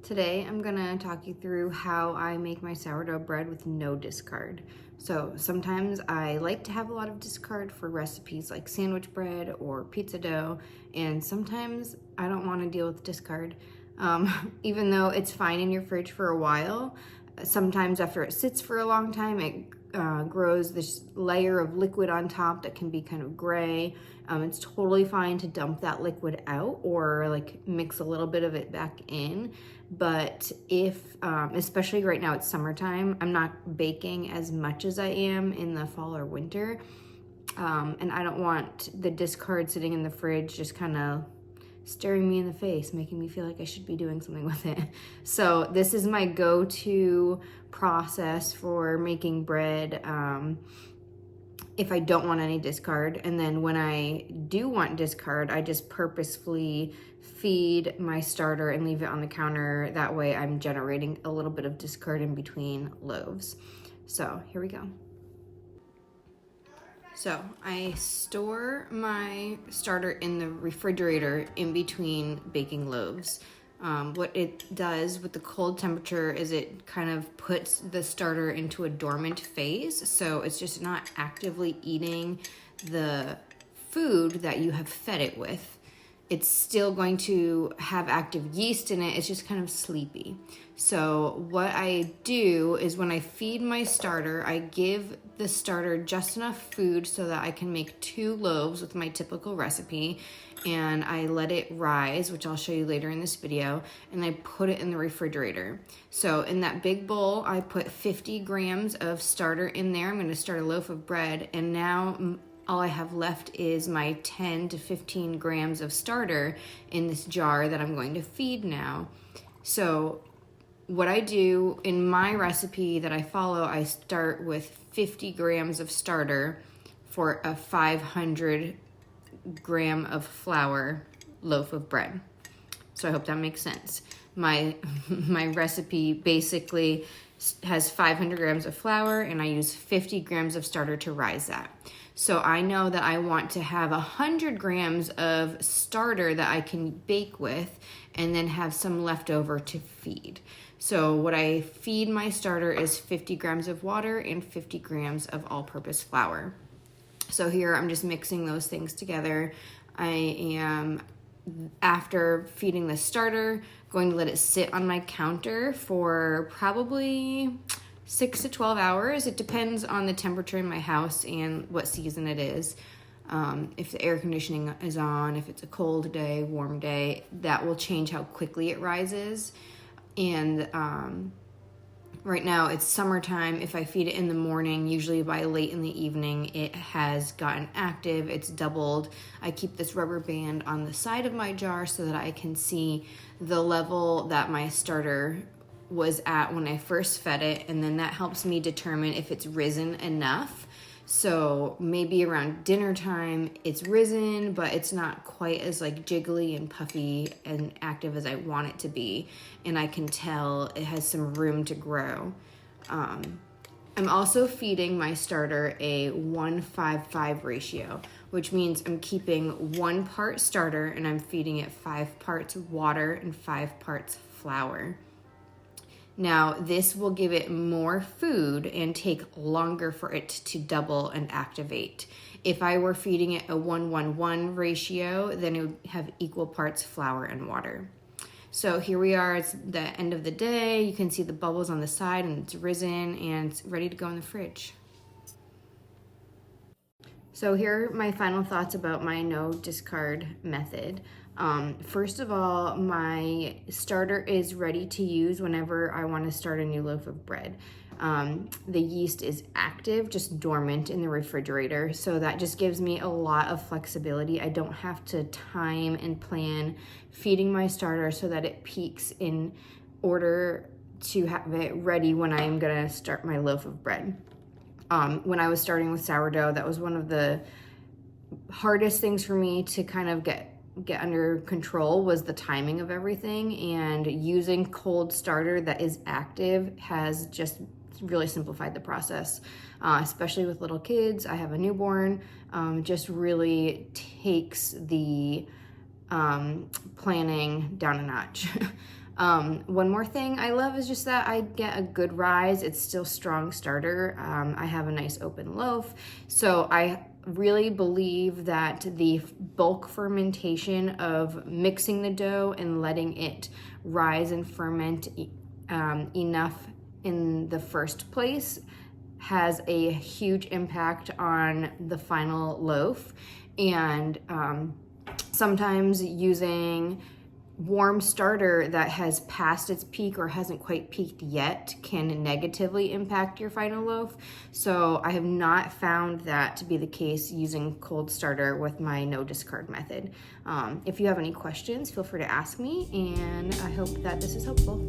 Today I'm gonna talk you through how I make my sourdough bread with no discard. So sometimes I like to have a lot of discard for recipes like sandwich bread or pizza dough, and sometimes I don't want to deal with discard. Even though it's fine in your fridge for a while, sometimes after it sits for a long time, it grows this layer of liquid on top that can be kind of gray. It's totally fine to dump that liquid out or like mix a little bit of it back in. But if, especially right now it's summertime, I'm not baking as much as I am in the fall or winter. And I don't want the discard sitting in the fridge just kind of staring me in the face, making me feel like I should be doing something with it. So this is my go-to process for making bread if I don't want any discard. And then when I do want discard, I just purposefully feed my starter and leave it on the counter. That way I'm generating a little bit of discard in between loaves. So here we go. So I store my starter in the refrigerator in between baking loaves. What it does with the cold temperature is it kind of puts the starter into a dormant phase. So it's just not actively eating the food that you have fed it with. It's still going to have active yeast in it. It's just kind of sleepy. So what I do is when I feed my starter, I give the starter just enough food so that I can make 2 loaves with my typical recipe, and I let it rise, which I'll show you later in this video, and I put it in the refrigerator. So in that big bowl, I put 50 grams of starter in there. I'm gonna start a loaf of bread, and now all I have left is my 10 to 15 grams of starter in this jar that I'm going to feed now. So what I do in my recipe that I follow, I start with 50 grams of starter for a 500 gram of flour loaf of bread. So I hope that makes sense. My recipe basically has 500 grams of flour, and I use 50 grams of starter to rise that. So I know that I want to have 100 grams of starter that I can bake with and then have some left over to feed. So what I feed my starter is 50 grams of water and 50 grams of all-purpose flour. So here I'm just mixing those things together. I am, after feeding the starter, going to let it sit on my counter for probably 6 to 12 hours. It depends on the temperature in my house and what season it is. If the air conditioning is on, if it's a cold day, warm day, that will change how quickly it rises. And right now it's summertime. If I feed it in the morning, usually by late in the evening, it has gotten active, it's doubled. I keep this rubber band on the side of my jar so that I can see the level that my starter was at when I first fed it, and then that helps me determine if it's risen enough. So maybe around dinner time it's risen, but it's not quite as like jiggly and puffy and active as I want it to be, and I can tell it has some room to grow. I'm also feeding my starter a 1-5-5 ratio, which means I'm keeping 1 part starter and I'm feeding it 5 parts water and 5 parts flour. Now, this will give it more food and take longer for it to double and activate. If I were feeding it a 1-1-1 ratio, then it would have equal parts flour and water. So here we are, it's the end of the day. You can see the bubbles on the side and it's risen and it's ready to go in the fridge. So here are my final thoughts about my no discard method. First of all, my starter is ready to use whenever I want to start a new loaf of bread. The yeast is active, just dormant in the refrigerator, so that just gives me a lot of flexibility. I don't have to time and plan feeding my starter so that it peaks in order to have it ready when I'm gonna start my loaf of bread. When I was starting with sourdough, that was one of the hardest things for me to kind of get under control, was the timing of everything, and using cold starter that is active has just really simplified the process, especially with little kids. I have a newborn. Just really takes the planning down a notch. One more thing I love is just that I get a good rise. It's still strong starter. I have a nice open loaf. So I really believe that the bulk fermentation of mixing the dough and letting it rise and ferment enough in the first place has a huge impact on the final loaf. And sometimes using warm starter that has passed its peak or hasn't quite peaked yet can negatively impact your final loaf. So I have not found that to be the case using cold starter with my no discard method. If you have any questions, feel free to ask me, and I hope that this is helpful.